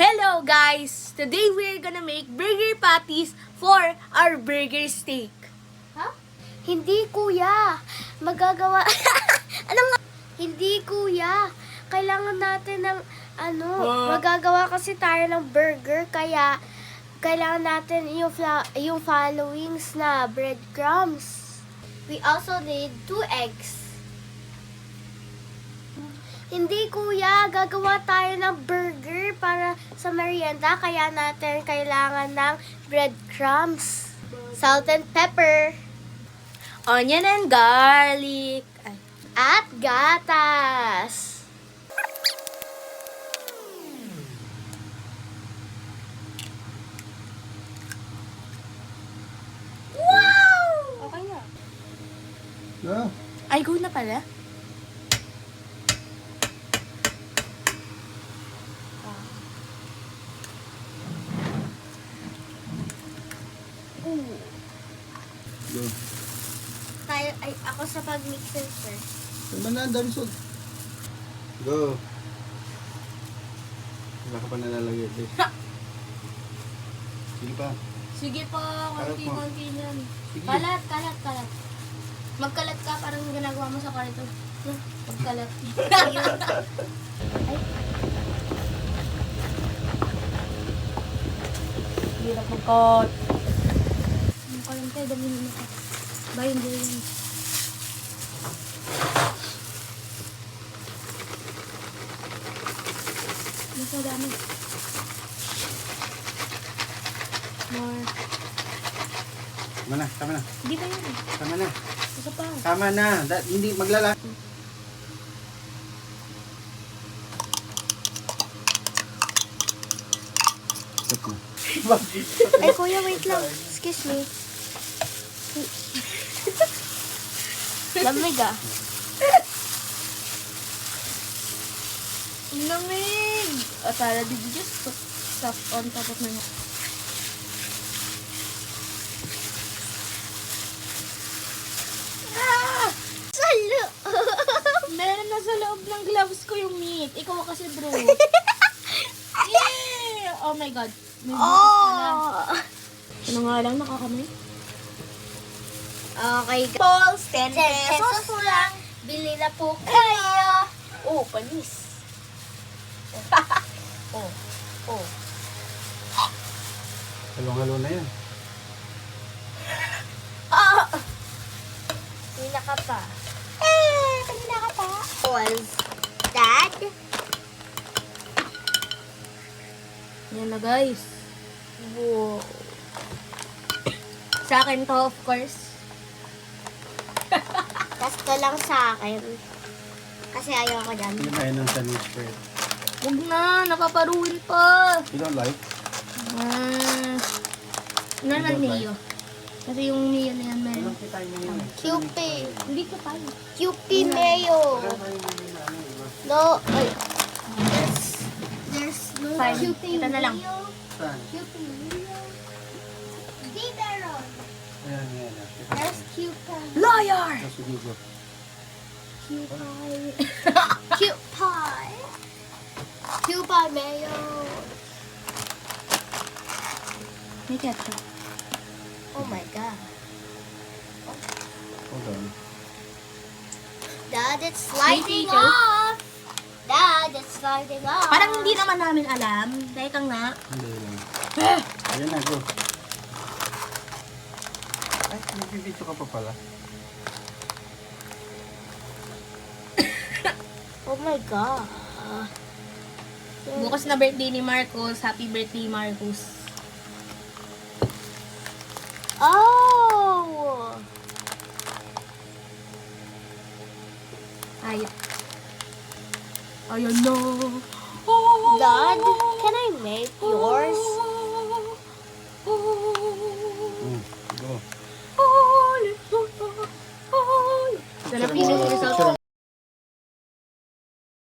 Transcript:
Hello guys! Today we're gonna make burger patties for our burger steak. Ha? Hindi, kuya. Magagawa... ano nga? Hindi, kuya. Kailangan natin ng magagawa kasi tayo ng burger, kaya kailangan natin yung followings na breadcrumbs. We also need 2 eggs. Hindi, kuya. Gagawa tayo ng burger para sa merienda, kaya natin kailangan ng breadcrumbs, salt and pepper, Onion and garlic. at gatas. Wow! Okay na. No. Ay, go na pala. Go. Ako sa pag-mixer first. Tama na, ang dami salt. Go. Wala ka pa nalalagay. Sige pa. Sige po, konti-konti yan. Sige. Kalat. Magkalat ka, parang ginagawa mo sa karito. Magkalat. Hirap magkot. Ang kalante, dami naman ako. Bayan. Mas madami. More. Tama na. Hindi ba yun? Tama na. Isa pa. Tama na. Hindi maglala. Stop na. Ay, kuya, wait lang. Excuse me. Lamig ah. Lamig! Tara, did you just put stuff on top of my head? Salo! Meron na sa loob ng gloves ko yung meat. Ikaw kasi bro. Yeah! Oh my god. May bukas pala. Ano nga lang, nakakamay? Okay, Balls, 10 pesos lang. Bili na po kayo. Oh, panis. Oh. Halong-halo na yan. Kanina ka pa. Kanina ka pa. Was Dad? Yan na guys. Wow. Sa akin to, of course. Gusto lang sa akin. Kasi ayaw ko dyan. Hindi tayo ng sandwich bread. Huwag na, napaparuin pa. You don't like? Normal Don't mayo. Kasi yung mayo na yan meron. Anong kita mo yun? Kewpie. Hindi ko tayo. Kewpie mayo. Wala tayong mga ano, iba. No. Ay. There's no Fine. Kewpie Ito na lang. mayo. Saan? Kewpie mayo. Di meron. Ayan. Kita There's mo. Kewpie. Liar! Sige, go. Kewpie. Kewpie. Kewpie mayo. May ketchup. Oh my God. Hold on. Dad, it's sliding teacher. off. Dad, it's sliding off. Parang hindi naman namin alam. Teka nga. Hindi lang. Ayan na, go. Ay, nagbibidyo ka pa pala. Oh my God. Bukas na birthday ni Marcos. Happy birthday, Marcos. Oh! Ay. Ayan na. Dad, can I make you